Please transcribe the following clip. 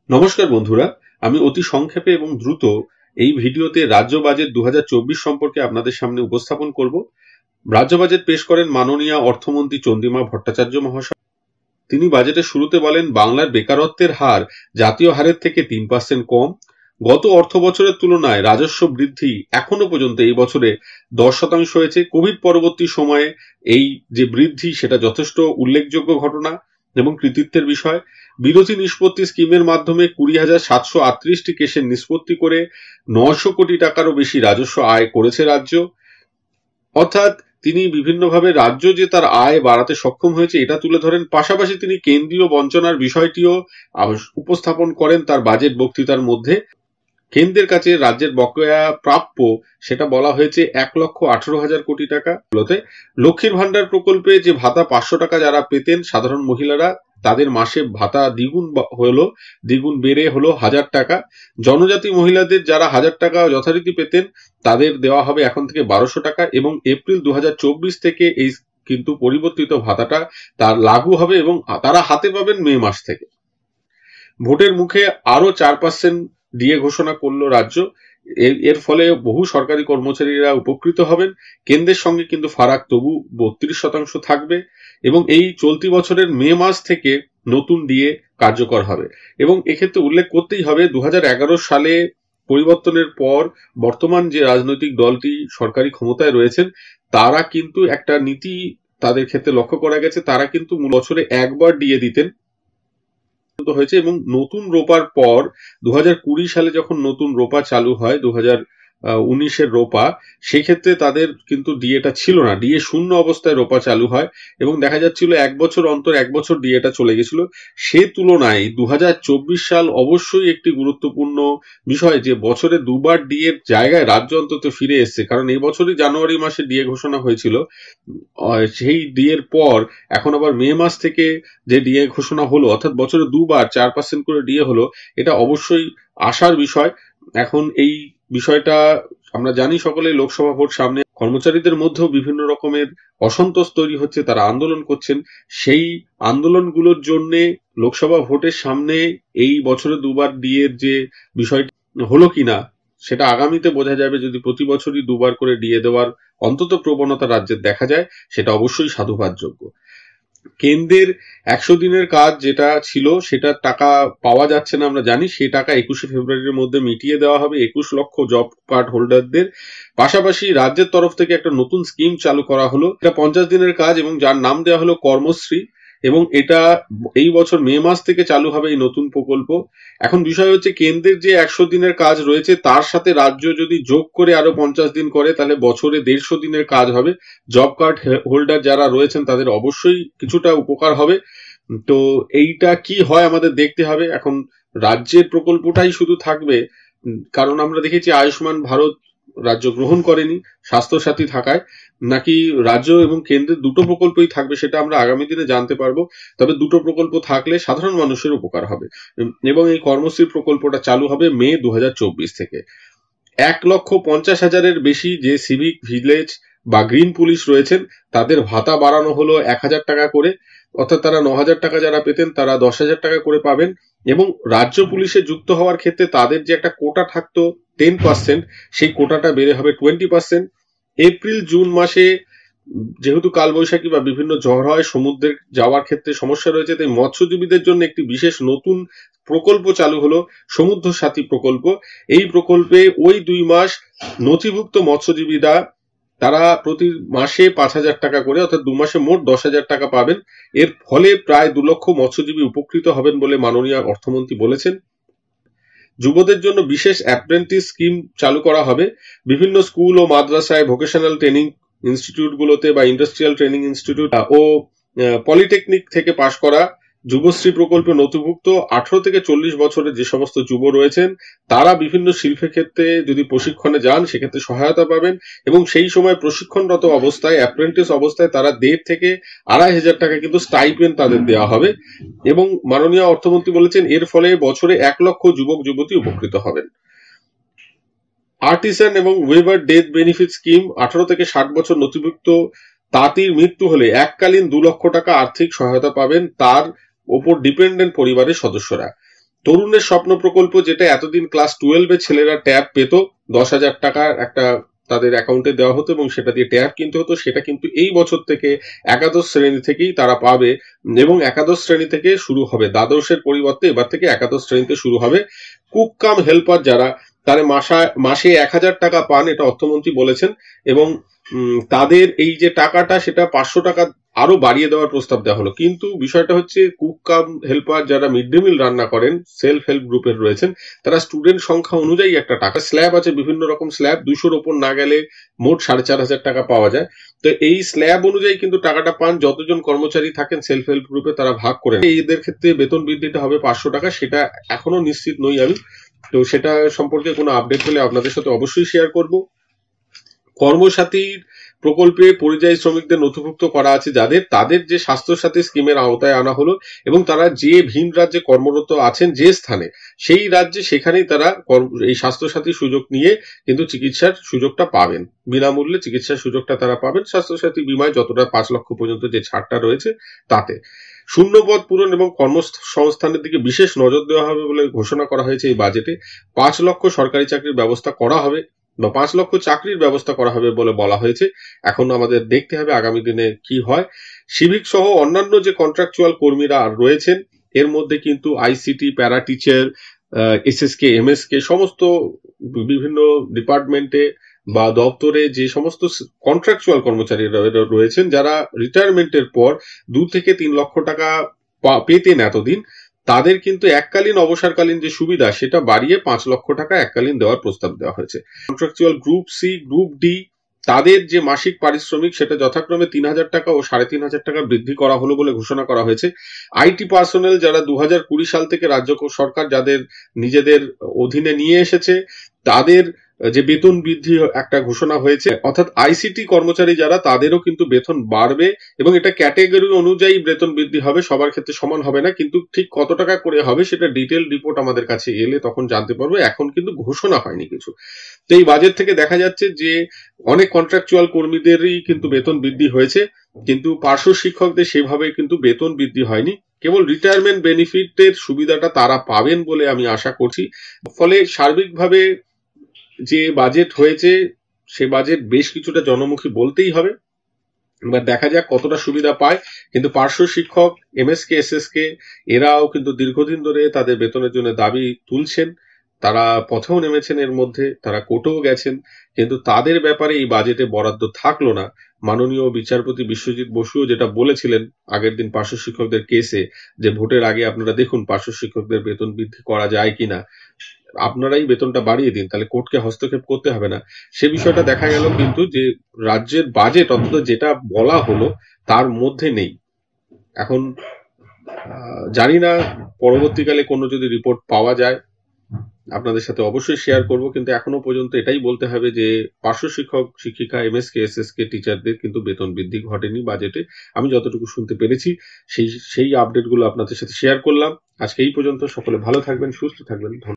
নমস্কার বন্ধুরা, আমি অতি সংক্ষেপে এবং দ্রুত এই ভিডিওতে রাজ্য বাজেট 2024 সম্পর্কে আপনাদের সামনে উপস্থাপন করব। রাজ্য বাজেট পেশ করেন মাননীয় অর্থমন্ত্রী চন্দ্রিমা ভট্টাচার্য মহাশয়। তিনি বাজেটের শুরুতে বলেন, বাংলার বেকারত্বের হার জাতীয় হারের থেকে 3% কম। গত অর্থ বছরের তুলনায় রাজস্ব বৃদ্ধি এখনো পর্যন্ত এই বছরে 10% হয়েছে। কোভিড পরবর্তী সময়ে এই যে বৃদ্ধি, সেটা যথেষ্ট উল্লেখযোগ্য ঘটনা এবং কৃতিত্বের বিষয়। বিরোধী নিষ্পত্তি স্কিমের মাধ্যমে 20,738টি কেসের নিষ্পত্তি করে 900 কোটি টাকারও বেশি রাজস্ব আয় করেছে রাজ্য। অর্থাৎ তিনি বিভিন্নভাবে রাজ্য যে তার আয় বাড়াতে সক্ষম হয়েছে এটা তুলে ধরেন। পাশাপাশি তিনি কেন্দ্রীয় বঞ্চনার বিষয়টিও উপস্থাপন করেন তার বাজেট বক্তৃতার মধ্যে। কেন্দ্রের কাছে রাজ্যের বকেয়া প্রাপ্য সেটা বলা হয়েছে 1,18,000 কোটি টাকা। লক্ষ্মীর ভান্ডার প্রকল্পে যে ভাতা 500 টাকা যারা পেতেন সাধারণ মহিলারা, তাদের মাসে ভাতা দ্বিগুণ বেড়ে হলো 1000 টাকা। জনজাতি মহিলাদের যারা 1000 টাকা যথারীতি পেতেন, তাদের দেওয়া হবে এখন থেকে 1200 টাকা এবং এপ্রিল 2024 থেকে এই কিন্তু পরিবর্তিত ভাতাটা তার লাগু হবে এবং তারা হাতে পাবেন মে মাস থেকে। ভোটের মুখে আরো 4% ডিএ ঘোষণা করলো রাজ্য। এর ফলে বহু সরকারি কর্মচারীরা উপকৃত হবেন। কেন্দ্রের সঙ্গে কিন্তু ফারাক তবু 32% থাকবে এবং এই চলতি বছরের মে মাস থেকে নতুন ডিএ কার্যকর হবে। এবং এক্ষেত্রে উল্লেখ করতেই হবে, 2011 সালে পরিবর্তনের পর বর্তমান যে রাজনৈতিক দলটি সরকারি ক্ষমতায় রয়েছেন, তারা কিন্তু একটা নীতি তাদের ক্ষেত্রে লক্ষ্য করা গেছে। তারা কিন্তু বছরে একবার ডিএ দিতেন হয়েছে এবং নতুন রোপার পর 2020 সালে যখন নতুন রোপা চালু হয়, 2019-এর রোপা, সেক্ষেত্রে তাদের কিন্তু ডিএটা ছিল না। ডিএ শূন্য অবস্থায় রোপা চালু হয় এবং দেখা যাচ্ছিল 1 বছর অন্তর 1 বছর ডিএটা চলে গেছিল। সে তুলনায় 2024 সাল অবশ্যই একটি গুরুত্বপূর্ণ বিষয়, যে বছরে দুবার ডিএর জায়গায় রাজ্য অন্তত ফিরে এসছে। কারণ এই বছরই জানুয়ারি মাসে ডিএ ঘোষণা হয়েছিল, সেই ডিএর পর এখন আবার মে মাস থেকে যে ডিএ ঘোষণা হলো, অর্থাৎ বছরে দুবার 4% করে ডিএ হলো, এটা অবশ্যই আশার বিষয়। এখন এই বিষয়টা আমরা জানি সকলেই, লোকসভা ভোট সামনে, কর্মচারীদের মধ্যেও বিভিন্ন রকমের অসন্তোষ তৈরি হচ্ছে, তারা আন্দোলন করছেন। সেই আন্দোলনগুলোর জন্য লোকসভা ভোটের সামনে এই বছরে দুবার ডিএর যে বিষয়টি হলো কিনা সেটা আগামীতে বোঝা যাবে। যদি প্রতি বছরই দুবার করে ডিএ দেওয়ার অন্তত প্রবণতা রাজ্যের দেখা যায়, সেটা অবশ্যই সাধুবাদযোগ্য। কেন্দ্রের 100 দিনের কাজ যেটা ছিল, সেটার টাকা পাওয়া যাচ্ছে না আমরা জানি। সেই টাকা 21শে ফেব্রুয়ারির মধ্যে মিটিয়ে দেওয়া হবে 21 লক্ষ জব কার্ড হোল্ডারদের। পাশাপাশি রাজ্যের তরফ থেকে একটা নতুন স্কিম চালু করা হলো, এটা 50 দিনের কাজ এবং যার নাম দেওয়া হলো কর্মশ্রী, এবং এটা এই বছর মে মাস থেকে চালু হবে এই নতুন প্রকল্প। এখন বিষয় হচ্ছে, কেন্দ্রের যে 100 দিনের কাজ রয়েছে তার সাথে রাজ্য যদি যোগ করে আরো 50 দিন করে, তাহলে বছরে 150 দিনের কাজ হবে। জব কার্ড হোল্ডার যারা রয়েছেন তাদের অবশ্যই কিছুটা উপকার হবে। তো এইটা কি হয় আমাদের দেখতে হবে। এখন রাজ্যের প্রকল্পটাই শুধু থাকবে, কারণ আমরা দেখেছি আয়ুষ্মান ভারত রাজ্য গ্রহণ করেনি স্বাস্থ্য সাথী থাকায়, নাকি রাজ্য এবং কেন্দ্রের দুটো প্রকল্পই থাকবে সেটা আমরা আগামী দিনে জানতে পারবো। তবে দুটো প্রকল্প থাকলে সাধারণ মানুষের উপকার হবে এবং এই কর্মশ্রী প্রকল্পটা চালু হবে মে 2024 থেকে। 1,50,000-এর বেশি যে সিভিক ভিলেজ বা গ্রিন পুলিশ রয়েছেন, তাদের ভাতা বাড়ানো হলো 1,000 টাকা করে, অর্থাৎ তারা 9,000 টাকা যারা পেতেন তারা 10,000 টাকা করে পাবেন। এবং রাজ্য পুলিশে যুক্ত হওয়ার ক্ষেত্রে তাদের যে একটা কোটা থাকতো 10%, সেই কোটাটা বেড়ে হবে 20%। এপ্রিল জুন মাসে যেহেতু কালবৈশাখী বা বিভিন্ন ঝড় হয়, সমুদ্রে যাওয়ার ক্ষেত্রে সমস্যা রয়েছে, তাই মৎস্যজীবীদের জন্য একটি বিশেষ নতুন প্রকল্প চালু হলো, সমুদ্র সাথী প্রকল্প। এই প্রকল্পে ওই 2 মাস নথিভুক্ত মৎস্যজীবীরা তারা প্রতি মাসে 5,000 টাকা করে, অর্থাৎ 2 মাসে মোট 10,000 টাকা পাবেন। এর ফলে প্রায় 2 লক্ষ মৎস্যজীবী উপকৃত হবেন বলে মাননীয় অর্থমন্ত্রী বলেছেন। যুবদের জন্য বিশেষ অ্যাপ্রেন্টিস স্কিম চালু করা হবে। বিভিন্ন স্কুল ও মাদ্রাসায়, ভোকেশনাল ট্রেনিং ইনস্টিটিউটগুলোতে বা ইন্ডাস্ট্রিয়াল ট্রেনিং ইনস্টিটিউট ও পলিটেকনিক থেকে পাশ করা যুবশ্রী প্রকল্পে নথিভুক্ত 18 থেকে 40 বছরের যে সমস্ত যুব রয়েছেন, তারা বিভিন্ন শিল্পের ক্ষেত্রে যদি প্রশিক্ষণে যান সেক্ষেত্রে সহায়তা পাবেন এবং সেই সময় প্রশিক্ষণরত অবস্থায়, অ্যাপ্রেন্টিস অবস্থায় তারা 1,500 থেকে 2,500 টাকা কিন্তু স্টাইপেন্ড তাদের দেওয়া হবে। এবং মাননীয় অর্থমন্ত্রী বলেছেন, এর ফলে বছরে 1 লক্ষ যুবক যুবতী উপকৃত হবেন। আর্টিসান এবং ওয়েভার ডেথ বেনিফিট স্কিম, 18 থেকে 60 বছর নথিভুক্ত তাঁতির মৃত্যু হলে এককালীন 2 লক্ষ টাকা আর্থিক সহায়তা পাবেন তার ওপর ডিপেন্ডেন্ট পরিবারের সদস্যরা। তরুণের স্বপ্ন প্রকল্প, যেটা এতদিন ক্লাস 12-এ ছেলেরা ট্যাব পেত, 10,000 টাকার একটা তাদের অ্যাকাউন্টে দেওয়া হতো এবং সেটা দিয়ে ট্যাব কিনতে হতো, সেটা কিন্তু এই বছর থেকে একাদশ শ্রেণী থেকেই তারা পাবে এবং একাদশ শ্রেণী থেকে শুরু হবে। দ্বাদশের পরিবর্তে এবার থেকে একাদশ শ্রেণীতে শুরু হবে। কুক কাম হেল্পার যারা, তারা মাসে 1,000 টাকা পান, এটা অর্থমন্ত্রী বলেছেন, এবং তাদের এই যে টাকাটা সেটা 500 টাকা আরো বাড়িয়ে দেওয়ার প্রস্তাব দেওয়া হলো। কিন্তু বিষয়টা হচ্ছে, কুক কাম হেল্পার যারা মিড ডে মিল রান্না করেন, সেলফ হেল্প গ্রুপের রয়েছেন, তারা স্টুডেন্ট সংখ্যা অনুযায়ী একটা টাকা স্ল্যাব আছে, বিভিন্ন রকম স্ল্যাব, 200-র ওপর না গেলে মোট 4,500 টাকা পাওয়া যায়। তো এই স্ল্যাব অনুযায়ী কিন্তু টাকাটা পান। যতজন কর্মচারী থাকেন সেলফ হেল্প গ্রুপে তারা ভাগ করে নেন। এদের ক্ষেত্রে বেতন বৃদ্ধিটা হবে 500 টাকা, সেটা এখনো নিশ্চিত নই আমি। তো সেটা সম্পর্কে কোনো আপডেট পেলে আপনাদের সাথে অবশ্যই শেয়ার করব। কর্মসাথীর প্রকল্পে পরিযায়ী শ্রমিকদের নথিভুক্ত করা আছে যাদের, তাদের যে স্বাস্থ্যসাথী স্কিমের আওতায় আনা হলো এবং তারা যে ভিন রাজ্যে কর্মরত আছেন যে স্থানে, সেই রাজ্যে সেখানেই তারা এই স্বাস্থ্যসাথী সুযোগ নিয়ে কিন্তু চিকিৎসার সুযোগটা পাবেন, বিনামূল্যে চিকিৎসার সুযোগটা তারা পাবেন। স্বাস্থ্যসাথী বীমায় যতটা 5 লক্ষ পর্যন্ত যে ছাড়টা রয়েছে তাতে। শূন্যপদ পূরণ এবং কর্মসংস্থানের দিকে বিশেষ নজর দেওয়া হবে বলে ঘোষণা করা হয়েছে এই বাজেটে। 5 লক্ষ সরকারি চাকরির ব্যবস্থা করা হবে বা 5 লক্ষ চাকরির ব্যবস্থা করা হবে বলে বলা হয়েছে। এখন আমাদের দেখতে হবে আগামী দিনে কি হয়। সিভিক সহ অন্যান্য যে কন্ট্রাকচুয়াল কর্মীরা রয়েছেন, এর মধ্যে কিন্তু ICT, para teacher, SSK, MSK, সমস্ত বিভিন্ন ডিপার্টমেন্টে বা দপ্তরে যে সমস্ত কন্ট্রাকচুয়াল কর্মচারীরা রয়েছেন, যারা রিটায়ারমেন্টের পর 2 থেকে 3 লক্ষ টাকা পেতেন এতদিন, তাদের কিন্তু এককালীন অবসরকালীন যে সুবিধা সেটা বাড়িয়ে 5 লক্ষ টাকা এককালীন দেওয়ার প্রস্তাব দেওয়া হয়েছে। Contractual group C, group D, তাদের যে মাসিক পারিশ্রমিক সেটা যথাক্রমে 3,000 টাকা ও 3,500 টাকা বৃদ্ধি করা হলো বলে ঘোষণা করা হয়েছে। আইটি পার্সোনেল যারা 2020 সাল থেকে রাজ্য সরকার যাদের নিজেদের অধীনে নিয়ে এসেছে, তাদের যে বেতন বৃদ্ধি একটা ঘোষণা হয়েছে, অর্থাৎ আইসিটি কর্মচারী যারা, তাদেরও কিন্তু বেতন বাড়বে এবং এটা ক্যাটেগরি অনুযায়ী বেতন বৃদ্ধি হবে, সবার ক্ষেত্রে সমান হবে না। কিন্তু ঠিক কত টাকা করে হবে সেটা ডিটেল রিপোর্ট আমাদের কাছে এলে তখন জানতে পারবো, এখন কিন্তু ঘোষণা হয়নি কিছু। তো এই বাজেট থেকে দেখা যাচ্ছে যে অনেক কন্ট্রাকচুয়াল কর্মীদেরই কিন্তু বেতন বৃদ্ধি হয়েছে, কিন্তু পার্শ্ব শিক্ষকদের সেভাবে কিন্তু বেতন বৃদ্ধি হয়নি। কেবল রিটায়ারমেন্ট বেনিফিটের সুবিধাটা তারা পাবেন বলে আমি আশা করছি। ফলে সার্বিকভাবে যে বাজেট হয়েছে সে বাজেট বেশ কিছুটা জনমুখী বলতেই হবে। এবার দেখা যাক কতটা সুবিধা পায়। কিন্তু পার্শ্ব শিক্ষক, এমএসকে, এসএসকে, এরাও কিন্তু দীর্ঘদিন ধরে তাদের বেতনের জন্য দাবি তুলছেন। তারা পথেও নেমেছেন, এর মধ্যে তারা কোর্টেও গেছেন, কিন্তু তাদের ব্যাপারে এই বাজেটে বরাদ্দ থাকলো না। মাননীয় বিচারপতি বিশ্বজিৎ বসুও যেটা বলেছিলেন আগের দিন পার্শ্ব শিক্ষকদের কেসে, যে ভোটের আগে আপনারা দেখুন পার্শ্ব শিক্ষকদের বেতন বৃদ্ধি করা যায় কিনা, আপনারাই বেতনটা বাড়িয়ে দিন, তাহলে কোর্টকে হস্তক্ষেপ করতে হবে না। সে বিষয়টা দেখা গেল কিন্তু যে রাজ্যের বাজেট, অন্তত যেটা বলা হলো তার মধ্যে নেই। এখন জানি না পরবর্তীকালে কোনো যদি রিপোর্ট পাওয়া যায় আপনাদের সাথে অবশ্যই শেয়ার করব, কিন্তু এখনো পর্যন্ত এটাই বলতে হবে যে পার্শ্ব শিক্ষক, শিক্ষিকা, এমএসকে, এসএসকে টিচারদের কিন্তু বেতন বৃদ্ধি ঘটেনি বাজেটে। আমি যতটুকু শুনতে পেরেছি সেই আপডেটগুলো আপনাদের সাথে শেয়ার করলাম। আজকে এই পর্যন্ত। সকলে ভালো থাকবেন, সুস্থ থাকবেন।